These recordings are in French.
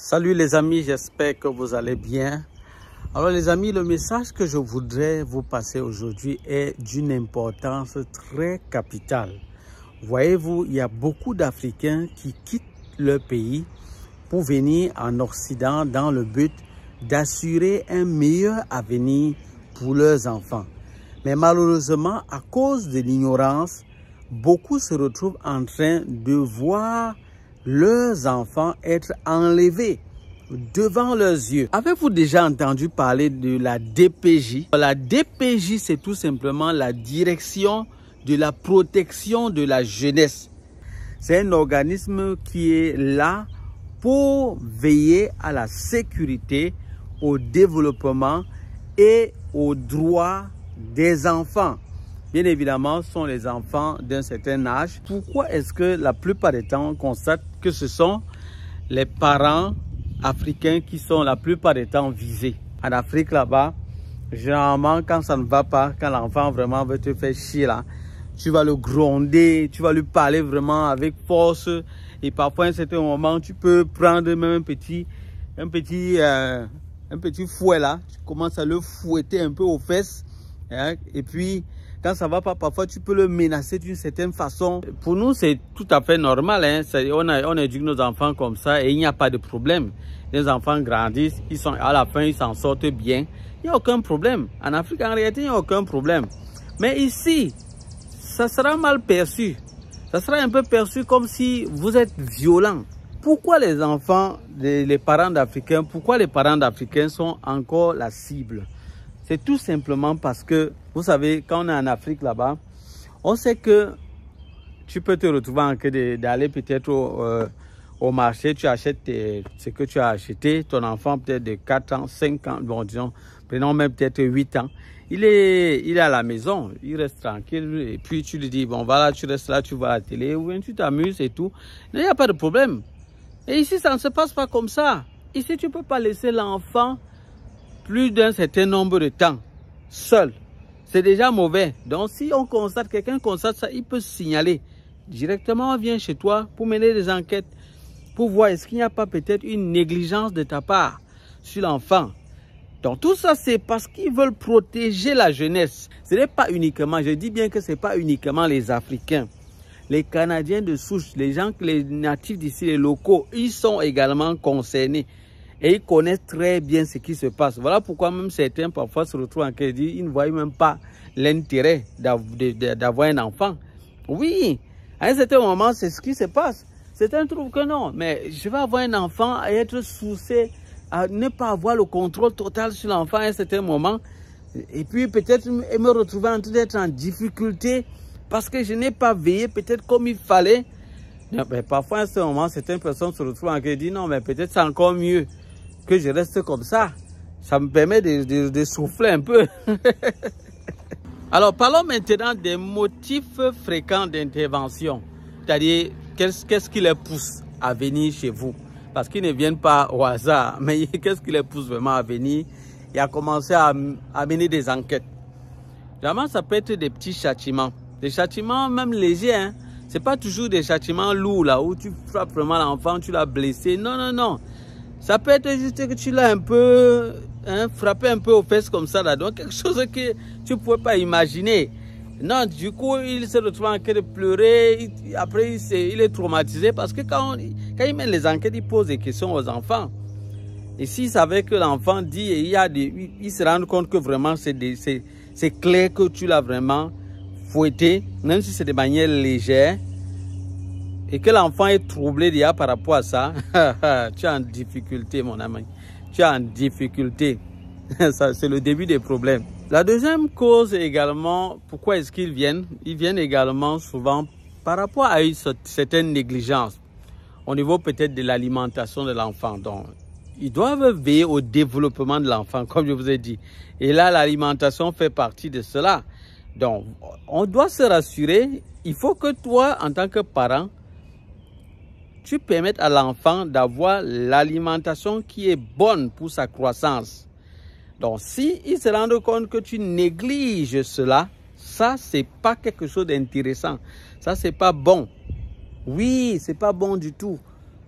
Salut les amis, j'espère que vous allez bien. Alors les amis, le message que je voudrais vous passer aujourd'hui est d'une importance très capitale. Voyez-vous, il y a beaucoup d'Africains qui quittent leur pays pour venir en Occident dans le but d'assurer un meilleur avenir pour leurs enfants. Mais malheureusement, à cause de l'ignorance, beaucoup se retrouvent en train de voir leurs enfants être enlevés devant leurs yeux. Avez-vous déjà entendu parler de la DPJ? La DPJ, c'est tout simplement la Direction de la protection de la jeunesse. C'est un organisme qui est là pour veiller à la sécurité, au développement et aux droits des enfants. Bien évidemment, ce sont les enfants d'un certain âge. Pourquoi est-ce que la plupart des temps, on constate que ce sont les parents africains qui sont la plupart des temps visés? En Afrique, là-bas, généralement, quand ça ne va pas, quand l'enfant vraiment veut te faire chier, là, tu vas le gronder, tu vas lui parler vraiment avec force. Et parfois, à un certain moment, tu peux prendre même un petit fouet, là. Tu commences à le fouetter un peu aux fesses. Hein, et puis, quand ça ne va pas, parfois, tu peux le menacer d'une certaine façon. Pour nous, c'est tout à fait normal. Hein. On éduque nos enfants comme ça et il n'y a pas de problème. Les enfants grandissent, à la fin, ils s'en sortent bien. Il n'y a aucun problème. En Afrique, en réalité, il n'y a aucun problème. Mais ici, ça sera mal perçu. Ça sera un peu perçu comme si vous êtes violent. Pourquoi les enfants, les parents d'Africains, pourquoi les parents d'Africains sont encore la cible? C'est tout simplement parce que, vous savez, quand on est en Afrique là-bas, on sait que tu peux te retrouver en train d'aller peut-être au marché, tu achètes ce que tu as acheté, ton enfant peut-être de 4 ans, 5 ans, bon disons, prenons même peut-être 8 ans. Il est à la maison, il reste tranquille et puis tu lui dis, bon voilà, tu restes là, tu vois la télé, ou bien tu t'amuses et tout. Il n'y a pas de problème. Et ici, ça ne se passe pas comme ça. Ici, tu ne peux pas laisser l'enfant plus d'un certain nombre de temps seul. C'est déjà mauvais. Donc, si on constate, quelqu'un constate ça, il peut signaler. Directement, on vient chez toi pour mener des enquêtes, pour voir est-ce qu'il n'y a pas peut-être une négligence de ta part sur l'enfant. Donc, tout ça, c'est parce qu'ils veulent protéger la jeunesse. Ce n'est pas uniquement, je dis bien que ce n'est pas uniquement les Africains. Les Canadiens de souche, les natifs d'ici, les locaux, ils sont également concernés. Et ils connaissent très bien ce qui se passe. Voilà pourquoi même certains parfois se retrouvent en crédit. Ils ne voient même pas l'intérêt d'avoir un enfant. Oui, à un certain moment, c'est ce qui se passe. Certains trouvent que non. Mais je vais avoir un enfant et être soucié à ne pas avoir le contrôle total sur l'enfant à un certain moment. Et puis peut-être me retrouver en train d'être en difficulté parce que je n'ai pas veillé peut-être comme il fallait. Mais parfois, à ce moment, certaines personnes se retrouvent en crédit. Non, mais peut-être c'est encore mieux que je reste comme ça. Ça me permet de souffler un peu. Alors, parlons maintenant des motifs fréquents d'intervention. C'est-à-dire, qu'est-ce qui les pousse à venir chez vous? Parce qu'ils ne viennent pas au hasard, mais qu'est-ce qui les pousse vraiment à venir et à commencer à mener des enquêtes? Généralement, ça peut être des petits châtiments. Des châtiments même légers, hein. Ce n'est pas toujours des châtiments lourds, là, où tu frappes vraiment l'enfant, tu l'as blessé. Non, non, non. Ça peut être juste que tu l'as un peu frappé un peu aux fesses comme ça, là. Donc, quelque chose que tu ne pouvais pas imaginer. Non, du coup, il se retrouve en train de pleurer. Après, il est traumatisé parce que quand il mène les enquêtes, il pose des questions aux enfants. Et s'il savait que l'enfant dit, et il se rend compte que vraiment, c'est clair que tu l'as vraiment fouetté, même si c'est de manière légère, et que l'enfant est troublé déjà par rapport à ça, tu es en difficulté, mon ami. Tu es en difficulté. C'est le début des problèmes. La deuxième cause également, pourquoi est-ce qu'ils viennent? Ils viennent également souvent par rapport à une certaine négligence au niveau peut-être de l'alimentation de l'enfant. Donc, ils doivent veiller au développement de l'enfant, comme je vous ai dit. Et là, l'alimentation fait partie de cela. Donc, on doit se rassurer. Il faut que toi, en tant que parent, tu permettes à l'enfant d'avoir l'alimentation qui est bonne pour sa croissance. Donc, si il se rend compte que tu négliges cela, ça, c'est pas quelque chose d'intéressant. Ça, c'est pas bon. Oui, c'est pas bon du tout.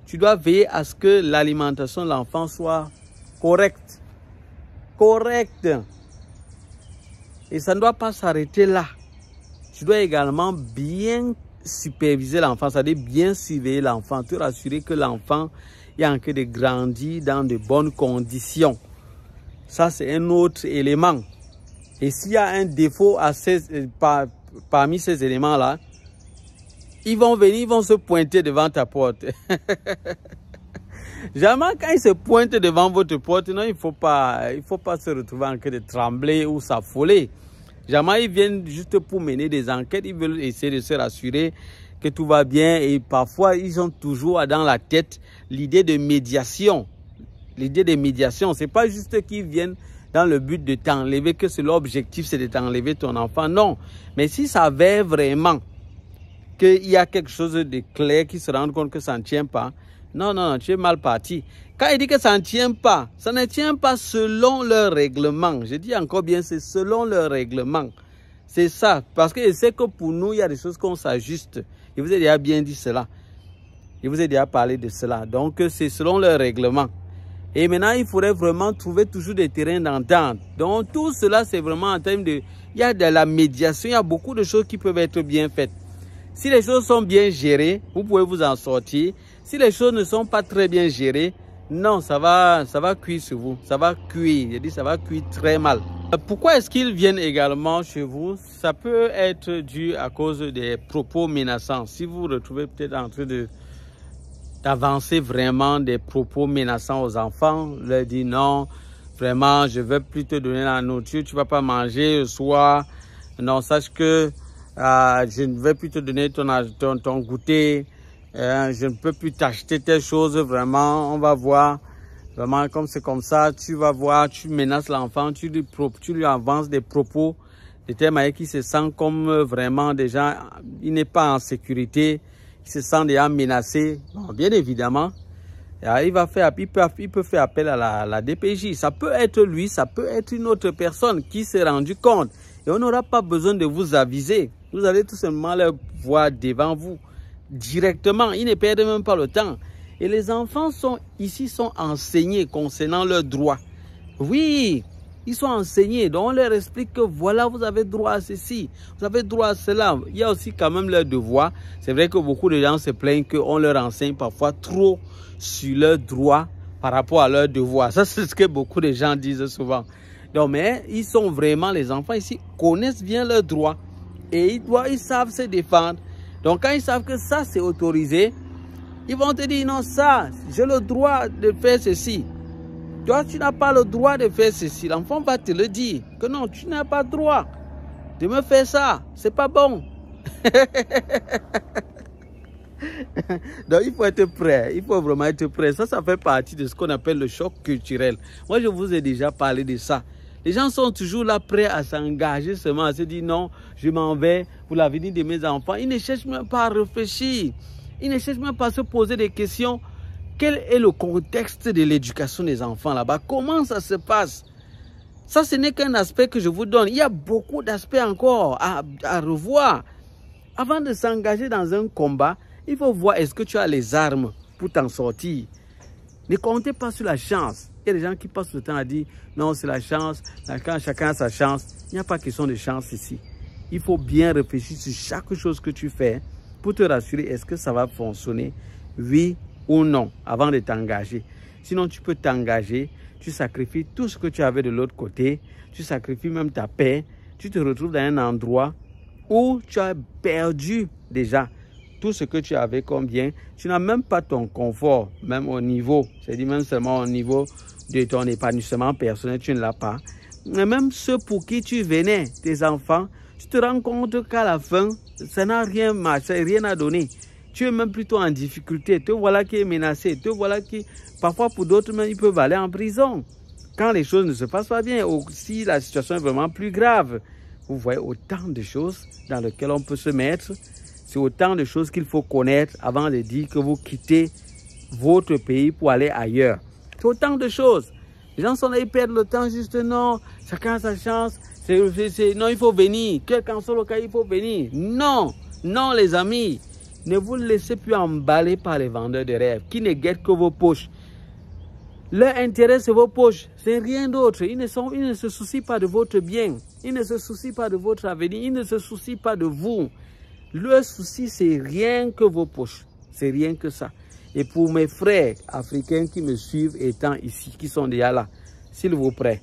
tu dois veiller à ce que l'alimentation de l'enfant soit correcte. Correcte. Et ça ne doit pas s'arrêter là. Tu dois également bien superviser l'enfant, c'est-à-dire bien surveiller l'enfant, te rassurer que l'enfant est en train de grandir dans de bonnes conditions. Ça, c'est un autre élément. Et s'il y a un défaut parmi ces éléments-là, ils vont venir, ils vont se pointer devant ta porte. Jamais quand ils se pointent devant votre porte, non, il faut pas se retrouver en train de trembler ou s'affoler. Jamais ils viennent juste pour mener des enquêtes, ils veulent essayer de se rassurer que tout va bien et parfois ils ont toujours dans la tête l'idée de médiation. L'idée de médiation, c'est pas juste qu'ils viennent dans le but de t'enlever, que c'est l'objectif, c'est de t'enlever ton enfant. Non, mais si ça s'avère vraiment qu'il y a quelque chose de clair, qui se rend compte que ça ne tient pas, non, tu es mal parti. Quand il dit que ça ne tient pas, ça ne tient pas selon leur règlement. Je dis encore bien, c'est selon leur règlement. C'est ça. Parce que je sais que pour nous, il y a des choses qu'on s'ajuste. Je vous ai déjà bien dit cela. Je vous ai déjà parlé de cela. Donc, c'est selon leur règlement. Et maintenant, il faudrait vraiment trouver toujours des terrains d'entente. Donc, tout cela, c'est vraiment en termes de... Il y a de la médiation, il y a beaucoup de choses qui peuvent être bien faites. Si les choses sont bien gérées, vous pouvez vous en sortir. Si les choses ne sont pas très bien gérées, non, ça va cuire sur vous. Ça va cuire. Je dis, ça va cuire très mal. Pourquoi est-ce qu'ils viennent également chez vous? Ça peut être dû à cause des propos menaçants. Si vous vous retrouvez peut-être en train d'avancer vraiment des propos menaçants aux enfants, leur dire non, vraiment, je ne vais plus te donner la nourriture, tu ne vas pas manger le soir. Non, sache que je ne vais plus te donner ton goûter. Je ne peux plus t'acheter telle chose, vraiment, on va voir, vraiment comme c'est comme ça, tu vas voir, tu menaces l'enfant, tu lui avances des propos de telle manière qu'il se sent comme vraiment déjà, il n'est pas en sécurité, il se sent déjà menacé. Bon, bien évidemment, il peut faire appel à la DPJ, ça peut être lui, ça peut être une autre personne qui s'est rendu compte et on n'aura pas besoin de vous aviser, vous allez tout simplement le voir devant vous. Directement, ils ne perdent même pas le temps. Et les enfants sont enseignés concernant leurs droits. Oui, ils sont enseignés. Donc on leur explique que voilà, vous avez droit à ceci, vous avez droit à cela. Il y a aussi quand même leurs devoirs. C'est vrai que beaucoup de gens se plaignent qu'on leur enseigne parfois trop sur leurs droits par rapport à leurs devoirs. Ça, c'est ce que beaucoup de gens disent souvent. Donc, mais ils sont vraiment, les enfants ici connaissent bien leurs droits et ils savent se défendre. Donc, quand ils savent que ça, c'est autorisé, ils vont te dire, non, ça, j'ai le droit de faire ceci. Toi, tu n'as pas le droit de faire ceci. L'enfant va te le dire, que non, tu n'as pas le droit de me faire ça. C'est pas bon. Donc, il faut être prêt. Il faut vraiment être prêt. Ça fait partie de ce qu'on appelle le choc culturel. Moi, je vous ai déjà parlé de ça. Les gens sont toujours là prêts à s'engager seulement, à se dire non, je m'en vais pour l'avenir de mes enfants. Ils ne cherchent même pas à réfléchir. Ils ne cherchent même pas à se poser des questions. Quel est le contexte de l'éducation des enfants là-bas? Comment ça se passe? Ça, ce n'est qu'un aspect que je vous donne. Il y a beaucoup d'aspects encore à revoir. Avant de s'engager dans un combat, il faut voir est-ce que tu as les armes pour t'en sortir. Ne comptez pas sur la chance. Il y a des gens qui passent le temps à dire non, c'est la chance, chacun a sa chance. Il n'y a pas question de chance ici. Il faut bien réfléchir sur chaque chose que tu fais pour te rassurer est-ce que ça va fonctionner, oui ou non, avant de t'engager. Sinon, tu peux t'engager, tu sacrifies tout ce que tu avais de l'autre côté, tu sacrifies même ta paix, tu te retrouves dans un endroit où tu as perdu déjà tout ce que tu avais comme bien. Tu n'as même pas ton confort, même au niveau, c'est-à-dire même seulement au niveau de ton épanouissement personnel, tu ne l'as pas. Mais même ceux pour qui tu venais, tes enfants, tu te rends compte qu'à la fin, ça n'a rien marché, rien à donner. Tu es même plutôt en difficulté. Te voilà qui est menacé. Te voilà qui, parfois pour d'autres, même ils peuvent aller en prison. Quand les choses ne se passent pas bien, ou si la situation est vraiment plus grave. Vous voyez autant de choses dans lesquelles on peut se mettre. C'est autant de choses qu'il faut connaître avant de dire que vous quittez votre pays pour aller ailleurs. C'est autant de choses. Les gens sont là, ils perdent le temps juste non, chacun a sa chance. Non, il faut venir. Quel qu'en soit le cas, il faut venir. Non, non les amis. Ne vous laissez plus emballer par les vendeurs de rêves qui ne guettent que vos poches. Leur intérêt, c'est vos poches. C'est rien d'autre. Ils ne se soucient pas de votre bien. Ils ne se soucient pas de votre avenir. Ils ne se soucient pas de vous. Leur souci, c'est rien que vos poches. C'est rien que ça. Et pour mes frères africains qui me suivent étant ici, qui sont déjà là, s'il vous plaît,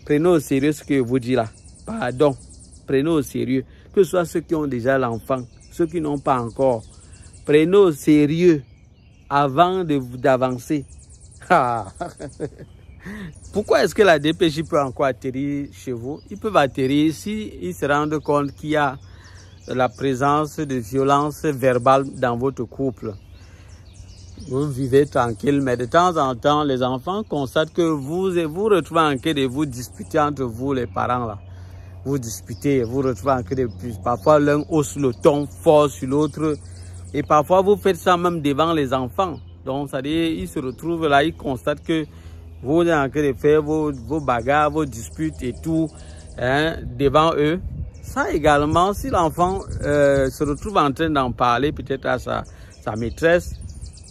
prenez au sérieux ce que je vous dis là. Pardon. Prenez au sérieux. Que ce soit ceux qui ont déjà l'enfant, ceux qui n'ont pas encore. Prenez au sérieux avant d'avancer. Pourquoi est-ce que la DPJ peut encore atterrir chez vous? Ils peuvent atterrir s'ils se rendent compte qu'il y a la présence de violence verbale dans votre couple. Vous vivez tranquille, mais de temps en temps, les enfants constatent que vous retrouvez en train de vous disputer entre vous, les parents là. Vous disputez, vous retrouvez en train de plus. Parfois, l'un hausse le ton fort sur l'autre. Et parfois, vous faites ça même devant les enfants. Donc, c'est-à-dire, ils se retrouvent là, ils constatent que vous êtes en train de faire vos bagarres, vos disputes et tout, hein, devant eux. Ça également, si l'enfant se retrouve en train d'en parler peut-être à sa maîtresse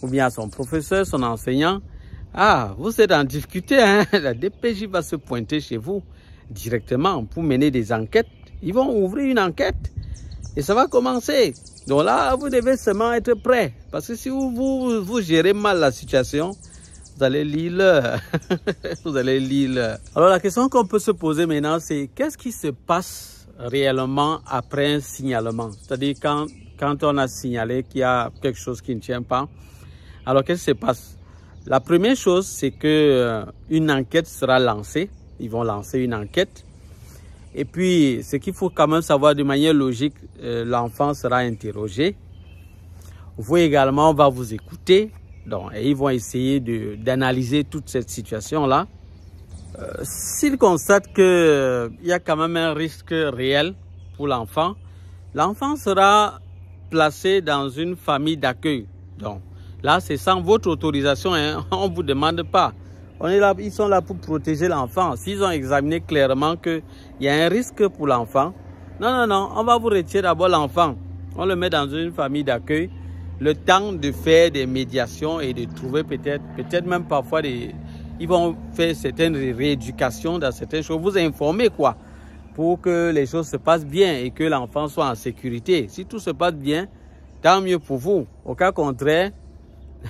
ou bien à son professeur, son enseignant, ah, vous êtes en difficulté, hein, la DPJ va se pointer chez vous directement pour mener des enquêtes. Ils vont ouvrir une enquête et ça va commencer. Donc là, vous devez seulement être prêt. Parce que si vous gérez mal la situation, vous allez lire. Vous allez lire. Alors la question qu'on peut se poser maintenant, c'est qu'est-ce qui se passe réellement après un signalement? C'est-à-dire quand on a signalé qu'il y a quelque chose qui ne tient pas. Alors qu'est-ce qui se passe? La première chose, c'est que une enquête sera lancée. Ils vont lancer une enquête. Et puis, ce qu'il faut quand même savoir de manière logique, l'enfant sera interrogé. Vous également, on va vous écouter. Donc, et ils vont essayer d'analyser toute cette situation-là. S'ils constatent qu'il y a quand même un risque réel pour l'enfant, l'enfant sera placé dans une famille d'accueil. Donc, là, c'est sans votre autorisation, hein, on ne vous demande pas. On est là, ils sont là pour protéger l'enfant. S'ils ont examiné clairement qu'il y a un risque pour l'enfant, non, on va vous retirer d'abord l'enfant. On le met dans une famille d'accueil. Le temps de faire des médiations et de trouver peut-être même parfois ils vont faire certaines rééducations dans certaines choses. Vous informer quoi, pour que les choses se passent bien et que l'enfant soit en sécurité. Si tout se passe bien, tant mieux pour vous. Au cas contraire,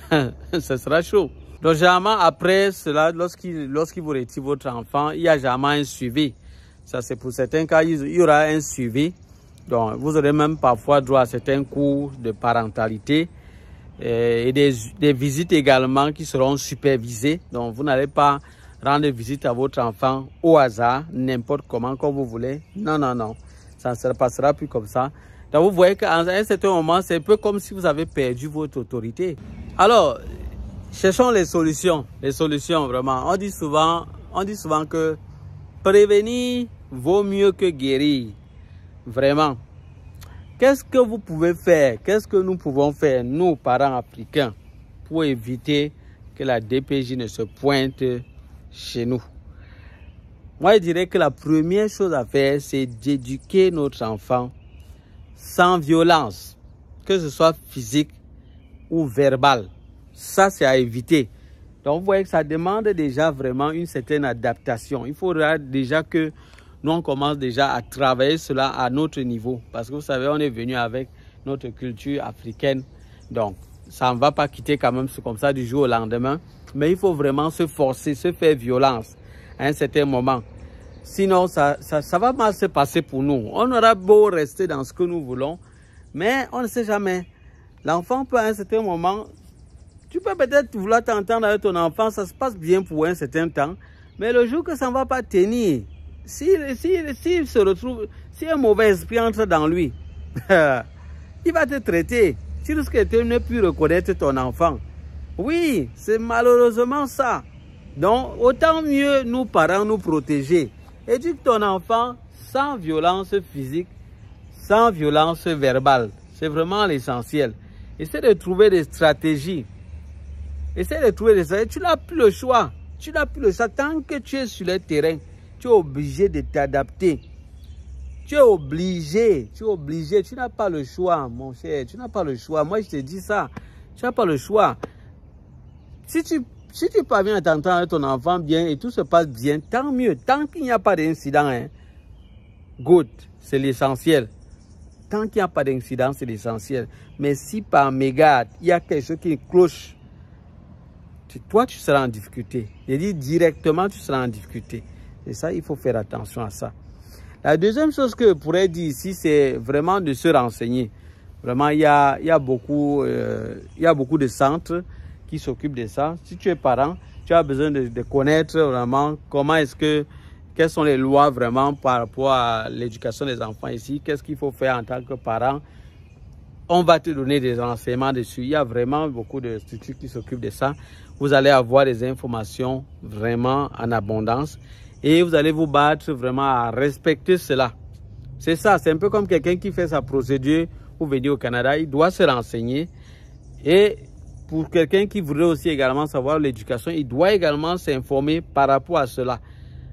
ce sera chaud. Donc, généralement, après cela, lorsqu'il vous retire votre enfant, il y a généralement un suivi. Ça, c'est pour certains cas, il y aura un suivi. Donc, vous aurez même parfois droit à certains cours de parentalité et des visites également qui seront supervisées. Donc, vous n'allez pas rendre visite à votre enfant au hasard, n'importe comment, comme vous voulez. Non. Ça ne se passera plus comme ça. Donc, vous voyez qu'à un certain moment, c'est un peu comme si vous avez perdu votre autorité. Alors, cherchons les solutions vraiment. On dit souvent que prévenir vaut mieux que guérir. Vraiment. Qu'est-ce que vous pouvez faire? Qu'est-ce que nous pouvons faire, nous, parents africains, pour éviter que la DPJ ne se pointe chez nous? Moi, je dirais que la première chose à faire, c'est d'éduquer notre enfant sans violence, que ce soit physique ou verbale. Ça, c'est à éviter. Donc, vous voyez que ça demande déjà vraiment une certaine adaptation. Il faudra déjà que nous, on commence déjà à travailler cela à notre niveau. Parce que vous savez, on est venu avec notre culture africaine. Donc, ça ne va pas quitter quand même comme ça du jour au lendemain. Mais il faut vraiment se forcer, se faire violence à un certain moment. Sinon, ça va mal se passer pour nous. On aura beau rester dans ce que nous voulons, mais on ne sait jamais. L'enfant peut à un certain moment... Tu peux peut-être vouloir t'entendre avec ton enfant, ça se passe bien pour un certain temps, mais le jour que ça ne va pas tenir, s'il se retrouve, si un mauvais esprit entre dans lui, il va te traiter. Tu risques de ne plus reconnaître ton enfant. Oui, c'est malheureusement ça. Donc, autant mieux nous parents nous protéger. Éduque ton enfant sans violence physique, sans violence verbale. C'est vraiment l'essentiel. Essaie de trouver des stratégies. Essaie de trouver des stratégies. Tu n'as plus le choix. Tu n'as plus le choix. Tant que tu es sur le terrain, tu es obligé de t'adapter. Tu es obligé, tu n'as pas le choix, mon cher, tu n'as pas le choix. Moi, je te dis ça, tu n'as pas le choix. Si tu parviens à t'entendre avec ton enfant bien et tout se passe bien, tant mieux. Tant qu'il n'y a pas d'incident, hein, good, c'est l'essentiel. Tant qu'il n'y a pas d'incident, c'est l'essentiel. Mais si par mégarde, il y a quelque chose qui cloche, toi, tu seras en difficulté. Je dis directement, tu seras en difficulté. Et ça, il faut faire attention à ça. La deuxième chose que je pourrais dire ici, c'est vraiment de se renseigner. Vraiment, il y a beaucoup de centres qui s'occupent de ça. Si tu es parent, tu as besoin de connaître vraiment quelles sont les lois vraiment par rapport à l'éducation des enfants ici. Qu'est-ce qu'il faut faire en tant que parent? On va te donner des renseignements dessus. Il y a vraiment beaucoup de structures qui s'occupent de ça. Vous allez avoir des informations vraiment en abondance. Et vous allez vous battre vraiment à respecter cela. C'est ça, c'est un peu comme quelqu'un qui fait sa procédure pour venir au Canada. Il doit se renseigner. Et pour quelqu'un qui voudrait aussi également savoir l'éducation, il doit également s'informer par rapport à cela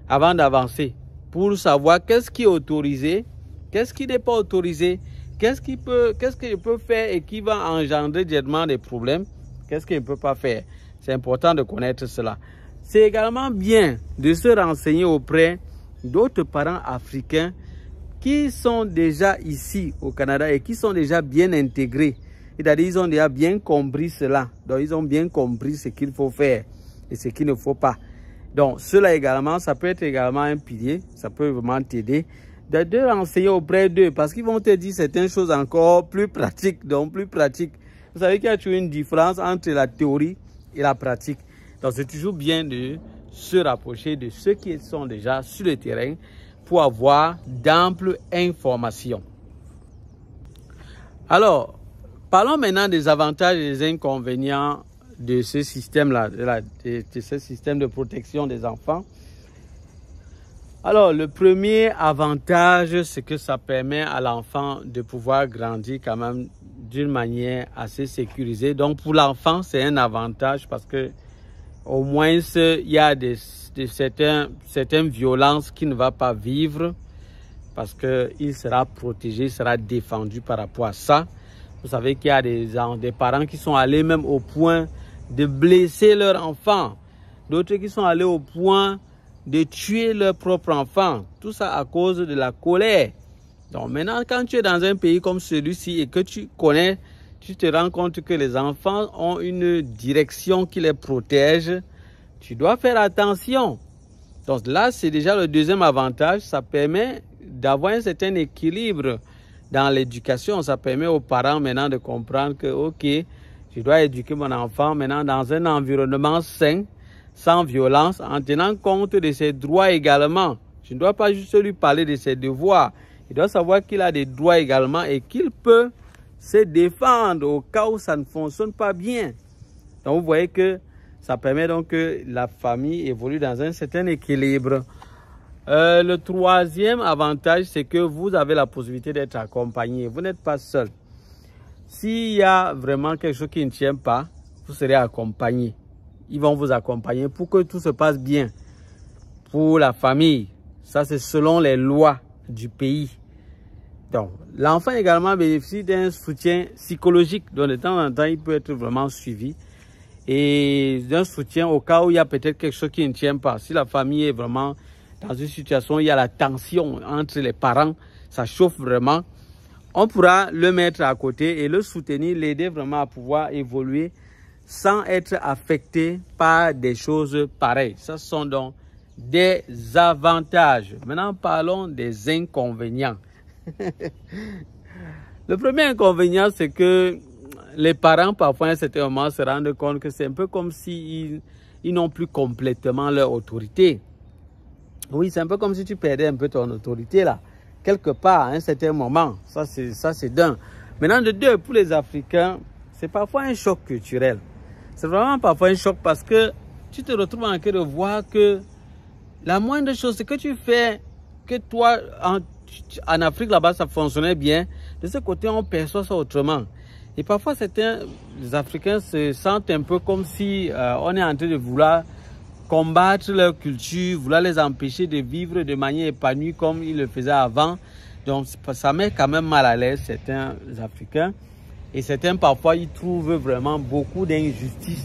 avant d'avancer. Pour savoir qu'est-ce qui est autorisé, qu'est-ce qui n'est pas autorisé, qu'est-ce qu'il peut faire et qui va engendrer directement des problèmes, qu'est-ce qu'il ne peut pas faire. C'est important de connaître cela. C'est également bien de se renseigner auprès d'autres parents africains qui sont déjà ici au Canada et qui sont déjà bien intégrés. C'est-à-dire qu'ils ont déjà bien compris cela. Donc, ils ont bien compris ce qu'il faut faire et ce qu'il ne faut pas. Donc, cela également, ça peut être également un pilier. Ça peut vraiment t'aider de renseigner auprès d'eux parce qu'ils vont te dire certaines choses encore plus pratiques. Donc, plus pratiques. Vous savez qu'il y a toujours une différence entre la théorie et la pratique. Donc, c'est toujours bien de se rapprocher de ceux qui sont déjà sur le terrain pour avoir d'amples informations. Alors, parlons maintenant des avantages et des inconvénients de ce système-là, de ce système de protection des enfants. Alors, le premier avantage, c'est que ça permet à l'enfant de pouvoir grandir quand même d'une manière assez sécurisée. Donc, pour l'enfant, c'est un avantage parce que au moins, il y a certaines violences qu'il ne va pas vivre parce qu'il sera protégé, il sera défendu par rapport à ça. Vous savez qu'il y a des parents qui sont allés même au point de blesser leur enfant. D'autres qui sont allés au point de tuer leur propre enfant. Tout ça à cause de la colère. Donc maintenant, quand tu es dans un pays comme celui-ci et que tu connais, tu te rends compte que les enfants ont une direction qui les protège. Tu dois faire attention. Donc là, c'est déjà le deuxième avantage. Ça permet d'avoir un certain équilibre dans l'éducation. Ça permet aux parents maintenant de comprendre que, ok, je dois éduquer mon enfant maintenant dans un environnement sain, sans violence, en tenant compte de ses droits également. Je ne dois pas juste lui parler de ses devoirs. Il doit savoir qu'il a des droits également et qu'il peut se défendre au cas où ça ne fonctionne pas bien. Donc vous voyez que ça permet donc que la famille évolue dans un certain équilibre. Le troisième avantage, c'est que vous avez la possibilité d'être accompagné. Vous n'êtes pas seul. S'il y a vraiment quelque chose qui ne tient pas, vous serez accompagné. Ils vont vous accompagner pour que tout se passe bien. Pour la famille, ça c'est selon les lois du pays. Donc, l'enfant également bénéficie d'un soutien psychologique. Donc, de temps en temps, il peut être vraiment suivi. Et d'un soutien au cas où il y a peut-être quelque chose qui ne tient pas. Si la famille est vraiment dans une situation où il y a la tension entre les parents, ça chauffe vraiment, on pourra le mettre à côté et le soutenir, l'aider vraiment à pouvoir évoluer sans être affecté par des choses pareilles. Ce sont donc des avantages. Maintenant, parlons des inconvénients. Le premier inconvénient, c'est que les parents, parfois, à un certain moment, se rendent compte que c'est un peu comme s'ils n'ont plus complètement leur autorité. Oui, c'est un peu comme si tu perdais un peu ton autorité, là. Quelque part, à un certain moment. Ça, c'est d'un. Maintenant, de deux, pour les Africains, c'est parfois un choc culturel. C'est vraiment parfois un choc parce que tu te retrouves en train de voir que la moindre chose, c'est que tu fais, que toi, en Afrique, là-bas, ça fonctionnait bien. De ce côté, on perçoit ça autrement. Et parfois, certains Africains se sentent un peu comme si on est en train de vouloir combattre leur culture, vouloir les empêcher de vivre de manière épanouie comme ils le faisaient avant. Donc, ça met quand même mal à l'aise certains Africains. Et certains, parfois, ils trouvent vraiment beaucoup d'injustice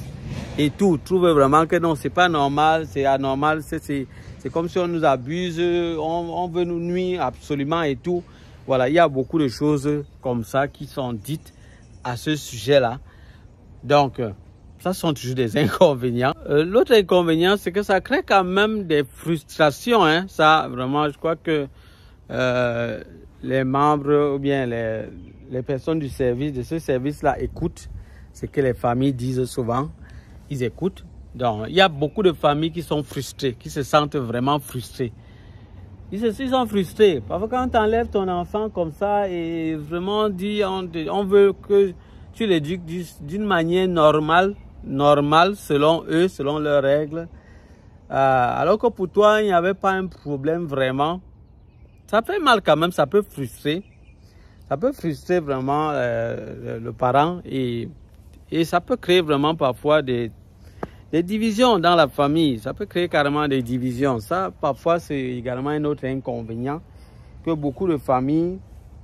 et tout. Ils trouvent vraiment que non, c'est pas normal, c'est anormal, c'est comme si on nous abuse, on veut nous nuire absolument et tout. Voilà, il y a beaucoup de choses comme ça qui sont dites à ce sujet-là. Donc, ça sont toujours des inconvénients. L'autre inconvénient, c'est que ça crée quand même des frustrations. Hein. Ça, vraiment, je crois que les membres ou bien les personnes du service, de ce service-là, écoutent ce que les familles disent souvent. Ils écoutent. Donc, il y a beaucoup de familles qui sont frustrées, qui se sentent vraiment frustrées. Ils sont frustrés. Parfois, quand tu enlèves ton enfant comme ça et vraiment dit, on veut que tu l'éduques d'une manière normale selon eux, selon leurs règles. Alors que pour toi, il n'y avait pas un problème vraiment. Ça fait mal quand même, ça peut frustrer. Ça peut frustrer vraiment le parent et ça peut créer vraiment parfois des divisions dans la famille. Ça peut créer carrément des divisions. Ça, parfois, c'est également un autre inconvénient que beaucoup de familles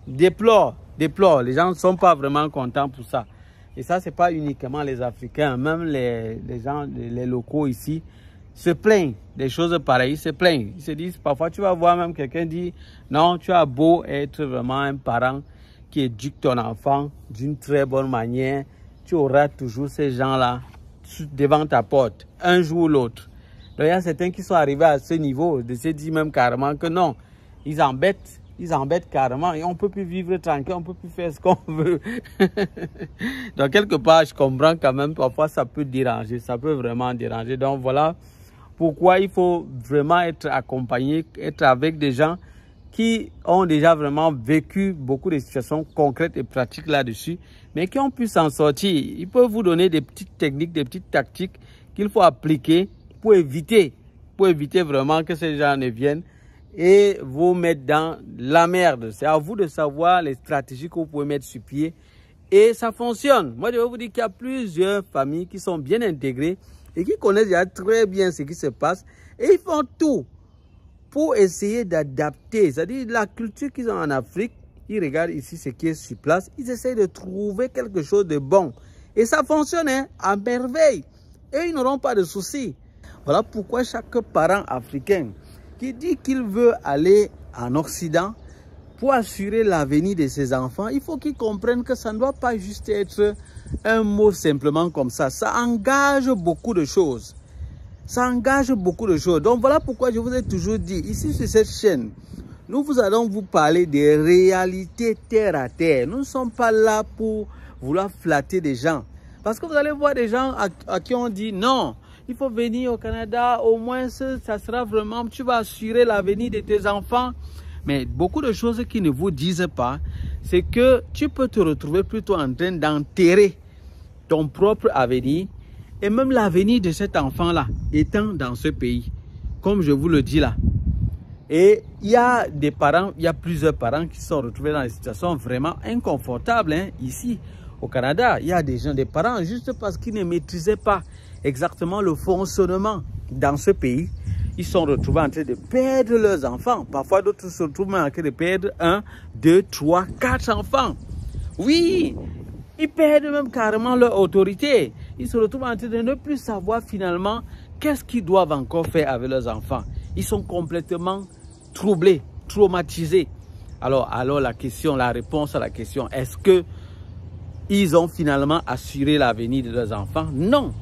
déplorent. Les gens ne sont pas vraiment contents pour ça. Et ça, ce n'est pas uniquement les Africains. Même les gens, les locaux ici, se plaignent des choses pareilles. Ils se plaignent. Ils se disent, parfois, tu vas voir même quelqu'un dire, non, tu as beau être vraiment un parent qui éduque ton enfant d'une très bonne manière, tu auras toujours ces gens-là devant ta porte, un jour ou l'autre. Donc, il y a certains qui sont arrivés à ce niveau, de se dire même carrément que non, ils embêtent carrément et on ne peut plus vivre tranquille, on ne peut plus faire ce qu'on veut. Donc, quelque part, je comprends quand même, parfois ça peut déranger, ça peut vraiment déranger. Donc, voilà pourquoi il faut vraiment être accompagné, être avec des gens qui ont déjà vraiment vécu beaucoup de situations concrètes et pratiques là-dessus, mais qui ont pu s'en sortir. Ils peuvent vous donner des petites techniques, des petites tactiques qu'il faut appliquer pour éviter vraiment que ces gens ne viennent et vous mettre dans la merde. C'est à vous de savoir les stratégies que vous pouvez mettre sur pied et ça fonctionne. Moi, je vais vous dire qu'il y a plusieurs familles qui sont bien intégrées et qui connaissent déjà très bien ce qui se passe et ils font tout pour essayer d'adapter, c'est-à-dire la culture qu'ils ont en Afrique. Ils regardent ici ce qui est sur place, ils essayent de trouver quelque chose de bon. Et ça fonctionne hein, à merveille. Et ils n'auront pas de soucis. Voilà pourquoi chaque parent africain qui dit qu'il veut aller en Occident pour assurer l'avenir de ses enfants, il faut qu'ils comprennent que ça ne doit pas juste être un mot simplement comme ça. Ça engage beaucoup de choses. Ça engage beaucoup de choses. Donc voilà pourquoi je vous ai toujours dit, ici sur cette chaîne, nous allons vous parler des réalités terre à terre. Nous ne sommes pas là pour vouloir flatter des gens. Parce que vous allez voir des gens à qui on dit non, il faut venir au Canada, au moins ça sera vraiment, tu vas assurer l'avenir de tes enfants. Mais beaucoup de choses qui ne vous disent pas, c'est que tu peux te retrouver plutôt en train d'enterrer ton propre avenir et même l'avenir de cet enfant-là étant dans ce pays, comme je vous le dis là. Et il y a des parents, il y a plusieurs parents qui sont retrouvés dans des situations vraiment inconfortables hein, ici au Canada. Il y a des parents juste parce qu'ils ne maîtrisaient pas exactement le fonctionnement dans ce pays. Ils sont retrouvés en train de perdre leurs enfants. Parfois, d'autres se retrouvent en train de perdre 1, 2, 3, 4 enfants. Oui, ils perdent même carrément leur autorité. Ils se retrouvent en train de ne plus savoir finalement qu'est-ce qu'ils doivent encore faire avec leurs enfants. Ils sont complètement troublés, traumatisés. Alors la réponse à la question, est-ce que ils ont finalement assuré l'avenir de leurs enfants? Non.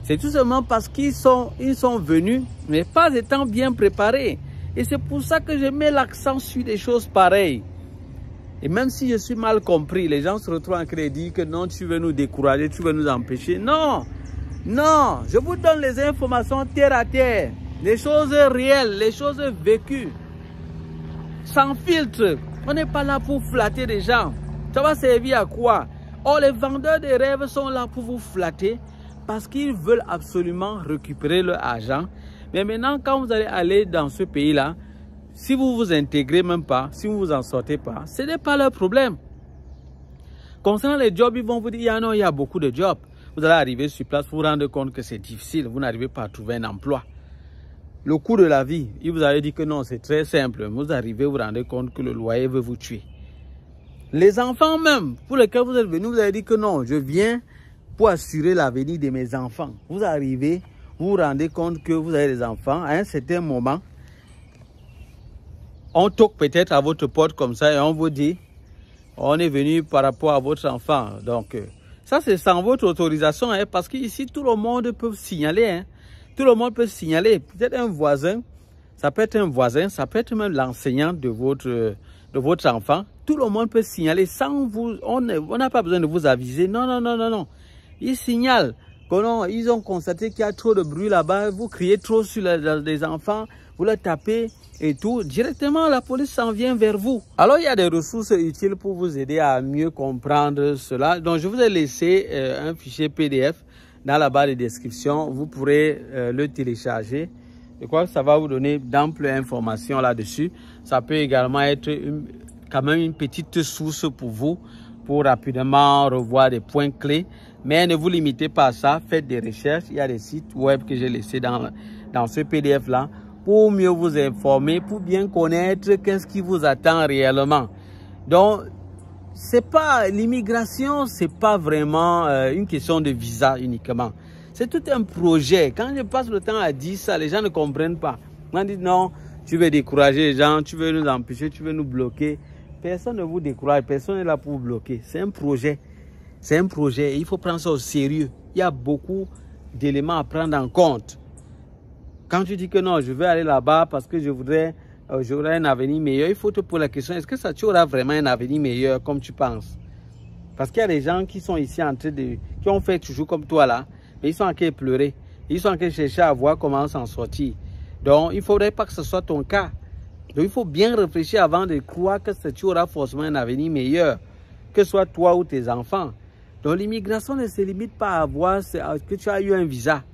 C'est tout simplement parce qu'ils sont venus, mais pas étant bien préparés. Et c'est pour ça que je mets l'accent sur des choses pareilles. Et même si je suis mal compris, les gens se retrouvent en train de dire que non, tu veux nous décourager, tu veux nous empêcher. Non, non, je vous donne les informations terre à terre, les choses réelles, les choses vécues, sans filtre. On n'est pas là pour flatter les gens. Ça va servir à quoi? Oh, les vendeurs de rêves sont là pour vous flatter parce qu'ils veulent absolument récupérer leur argent. Mais maintenant, quand vous allez aller dans ce pays-là, si vous vous intégrez même pas, si vous vous en sortez pas, ce n'est pas leur problème. Concernant les jobs, ils vont vous dire, il y a beaucoup de jobs. Vous allez arriver sur place, vous vous rendez compte que c'est difficile, vous n'arrivez pas à trouver un emploi. le coût de la vie. Il vous avait dit que non, c'est très simple. Vous arrivez, vous vous rendez compte que le loyer veut vous tuer. Les enfants même, pour lesquels vous êtes venus, vous avez dit que non, je viens pour assurer l'avenir de mes enfants. Vous arrivez, vous vous rendez compte que vous avez des enfants. À un certain moment, on toque peut-être à votre porte comme ça et on vous dit, on est venu par rapport à votre enfant. Donc, ça c'est sans votre autorisation, hein, parce qu'ici, tout le monde peut signaler. Hein. Tout le monde peut signaler. Peut-être un voisin, ça peut être un voisin, ça peut être même l'enseignant de votre enfant. Tout le monde peut signaler sans vous. On n'a pas besoin de vous aviser. Non, non, non, non, non. Ils signalent. Ils ont constaté qu'il y a trop de bruit là-bas. Vous criez trop sur les enfants. Vous les tapez et tout. Directement, la police s'en vient vers vous. Alors, il y a des ressources utiles pour vous aider à mieux comprendre cela. Donc, je vous ai laissé un fichier PDF dans la barre de description. Vous pourrez le télécharger. Je crois que ça va vous donner d'amples informations là-dessus. Ça peut également être quand même une petite source pour vous, pour rapidement revoir des points clés. Mais ne vous limitez pas à ça, faites des recherches. Il y a des sites web que j'ai laissés dans ce PDF-là pour mieux vous informer, pour bien connaître qu'est-ce qui vous attend réellement. Donc, c'est pas l'immigration, c'est pas vraiment une question de visa uniquement. C'est tout un projet. Quand je passe le temps à dire ça, les gens ne comprennent pas. On dit non, tu veux décourager les gens, tu veux nous empêcher, tu veux nous bloquer. Personne ne vous décourage, personne n'est là pour vous bloquer. C'est un projet. C'est un projet et il faut prendre ça au sérieux. Il y a beaucoup d'éléments à prendre en compte. Quand tu dis que non, je veux aller là-bas parce que j'aurai un avenir meilleur, il faut te poser la question, est-ce que ça tu auras vraiment un avenir meilleur comme tu penses? Parce qu'il y a des gens qui sont ici en train de... qui ont fait toujours comme toi là, mais ils sont en train de pleurer. Ils sont en train de chercher à voir comment s'en sortir. Donc, il ne faudrait pas que ce soit ton cas. Donc, il faut bien réfléchir avant de croire que tu auras forcément un avenir meilleur, que ce soit toi ou tes enfants. Donc, l'immigration ne se limite pas à voir que tu as eu un visa.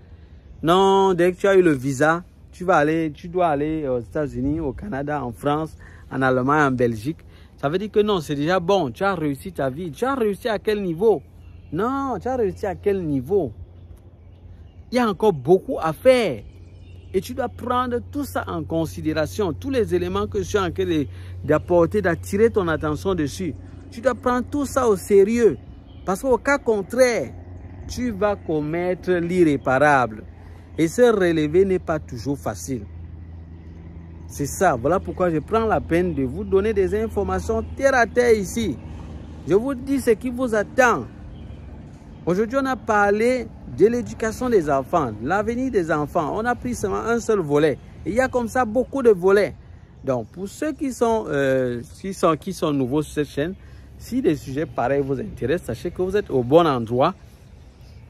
Non, dès que tu as eu le visa, tu dois aller aux États-Unis, au Canada, en France, en Allemagne, en Belgique. Ça veut dire que non, c'est déjà bon. Tu as réussi ta vie. Tu as réussi à quel niveau? Non, tu as réussi à quel niveau? Il y a encore beaucoup à faire. Et tu dois prendre tout ça en considération. Tous les éléments que je suis en train d'apporter, d'attirer ton attention dessus. Tu dois prendre tout ça au sérieux. Parce qu'au cas contraire, tu vas commettre l'irréparable. Et se relever n'est pas toujours facile. C'est ça. Voilà pourquoi je prends la peine de vous donner des informations terre à terre ici. Je vous dis ce qui vous attend. Aujourd'hui, on a parlé de l'éducation des enfants, l'avenir des enfants. On a pris seulement un seul volet. Et il y a comme ça beaucoup de volets. Donc, pour ceux qui sont nouveaux sur cette chaîne, si des sujets pareils vous intéressent, sachez que vous êtes au bon endroit.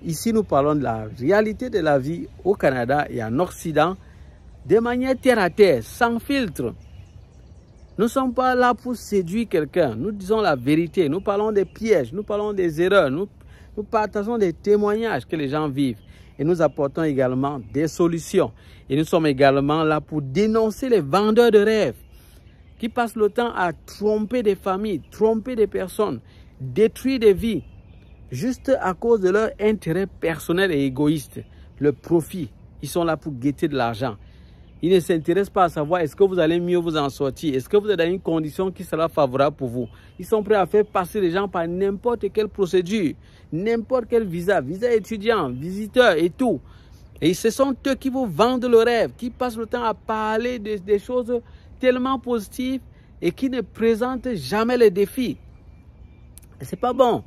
Ici, nous parlons de la réalité de la vie au Canada et en Occident, de manière terre à terre, sans filtre. Nous ne sommes pas là pour séduire quelqu'un. Nous disons la vérité. Nous parlons des pièges, nous parlons des erreurs. Nous partageons des témoignages que les gens vivent. Et nous apportons également des solutions. Et nous sommes également là pour dénoncer les vendeurs de rêves qui passent le temps à tromper des familles, tromper des personnes, détruire des vies, juste à cause de leur intérêt personnel et égoïste, le profit. Ils sont là pour guetter de l'argent. Ils ne s'intéressent pas à savoir est-ce que vous allez mieux vous en sortir, est-ce que vous êtes dans une condition qui sera favorable pour vous. Ils sont prêts à faire passer les gens par n'importe quelle procédure, n'importe quel visa, visa étudiant, visiteur et tout. Et ce sont eux qui vous vendent le rêve, qui passent le temps à parler des choses tellement positives et qui ne présentent jamais les défis. C'est pas bon.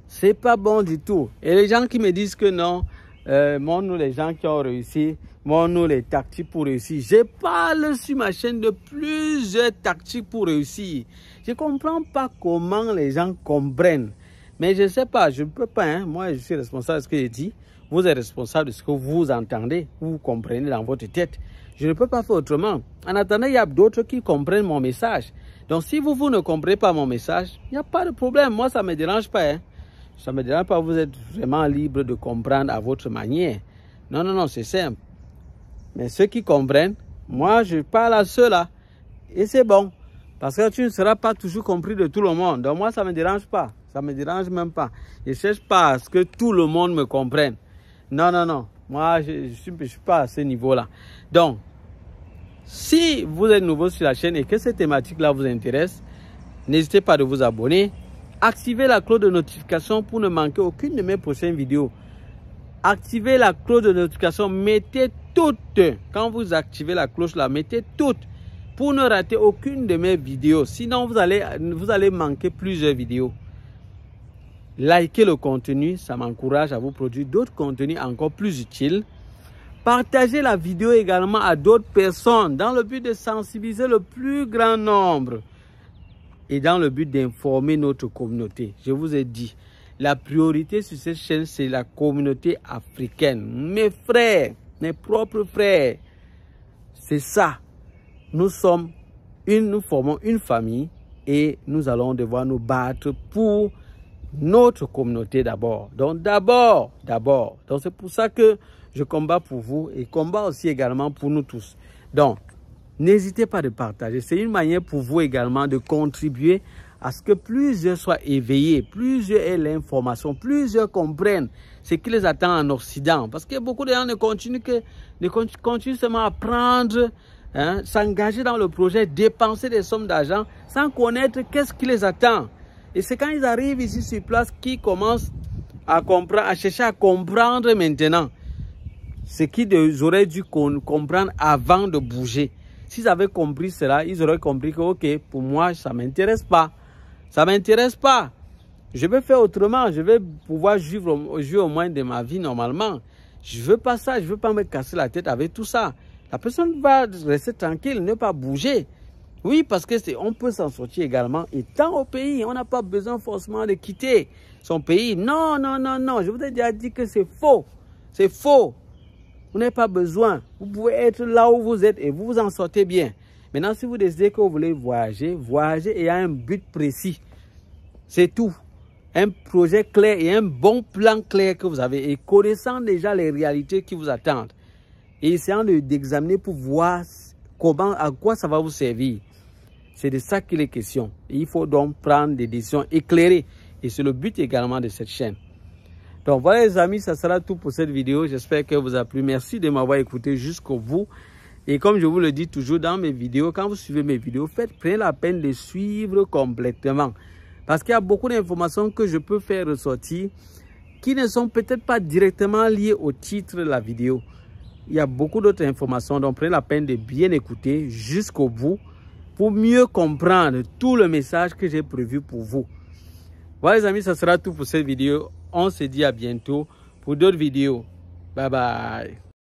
C'est pas bon du tout. Et les gens qui me disent que non, montre-nous les gens qui ont réussi, montre-nous les tactiques pour réussir. Je parle sur ma chaîne de plusieurs tactiques pour réussir. Je ne comprends pas comment les gens comprennent. Mais je ne sais pas, je ne peux pas. Hein. Moi, je suis responsable de ce que je dis. Vous êtes responsable de ce que vous entendez, vous comprenez dans votre tête. Je ne peux pas faire autrement. En attendant, il y a d'autres qui comprennent mon message. Donc, si vous ne comprenez pas mon message, il n'y a pas de problème. Moi, ça ne me dérange pas. Hein. Ça ne me dérange pas. Vous êtes vraiment libre de comprendre à votre manière. Non, non, non, c'est simple. Mais ceux qui comprennent, moi, je parle à ceux-là. Et c'est bon. Parce que tu ne seras pas toujours compris de tout le monde. Donc, moi, ça ne me dérange pas. Ça ne me dérange même pas. Je ne cherche pas à ce que tout le monde me comprenne. Non, non, non. Moi, je ne suis pas à ce niveau-là. Donc, si vous êtes nouveau sur la chaîne et que cette thématique-là vous intéresse, n'hésitez pas de vous abonner. Activez la cloche de notification pour ne manquer aucune de mes prochaines vidéos. Activez la cloche de notification, mettez toutes. Quand vous activez la cloche là, mettez toutes pour ne rater aucune de mes vidéos. Sinon, vous allez manquer plusieurs vidéos. Likez le contenu, ça m'encourage à vous produire d'autres contenus encore plus utiles. Partagez la vidéo également à d'autres personnes dans le but de sensibiliser le plus grand nombre et dans le but d'informer notre communauté. Je vous ai dit, la priorité sur cette chaîne, c'est la communauté africaine. Mes frères, mes propres frères, c'est ça. Nous formons une famille et nous allons devoir nous battre pour notre communauté d'abord. Donc d'abord. Donc c'est pour ça que je combats pour vous et combat aussi également pour nous tous. Donc, n'hésitez pas de partager. C'est une manière pour vous également de contribuer à ce que plusieurs soient éveillés, plusieurs aient l'information, plusieurs comprennent ce qui les attend en Occident. Parce que beaucoup de gens ne continuent seulement à prendre, s'engager dans le projet, dépenser des sommes d'argent sans connaître qu'est-ce qui les attend. Et c'est quand ils arrivent ici sur place qu'ils commencent à comprendre, à chercher à comprendre maintenant ce qu'ils auraient dû comprendre avant de bouger. S'ils avaient compris cela, ils auraient compris que, ok, pour moi, ça ne m'intéresse pas. Ça ne m'intéresse pas. Je vais faire autrement. Je vais pouvoir vivre au moins de ma vie normalement. Je ne veux pas ça. Je ne veux pas me casser la tête avec tout ça. La personne va rester tranquille, ne pas bouger. Oui, parce que on peut s'en sortir également. Étant au pays, on n'a pas besoin forcément de quitter son pays. Non. Je vous ai déjà dit que c'est faux. C'est faux. Vous n'avez pas besoin. Vous pouvez être là où vous êtes et vous vous en sortez bien. Maintenant, si vous décidez que vous voulez voyager, voyager et à un but précis. C'est tout. Un projet clair et un bon plan clair que vous avez et connaissant déjà les réalités qui vous attendent. Et essayant d'examiner pour voir à quoi ça va vous servir. C'est de ça qu'il est question. Et il faut donc prendre des décisions éclairées. Et c'est le but également de cette chaîne. Donc voilà les amis, ça sera tout pour cette vidéo. J'espère qu'elle vous a plu. Merci de m'avoir écouté jusqu'au bout. Et comme je vous le dis toujours dans mes vidéos, quand vous suivez mes vidéos, prenez la peine de suivre complètement. Parce qu'il y a beaucoup d'informations que je peux faire ressortir qui ne sont peut-être pas directement liées au titre de la vidéo. Il y a beaucoup d'autres informations, donc prenez la peine de bien écouter jusqu'au bout pour mieux comprendre tout le message que j'ai prévu pour vous. Voilà les amis, ça sera tout pour cette vidéo. On se dit à bientôt pour d'autres vidéos. Bye bye.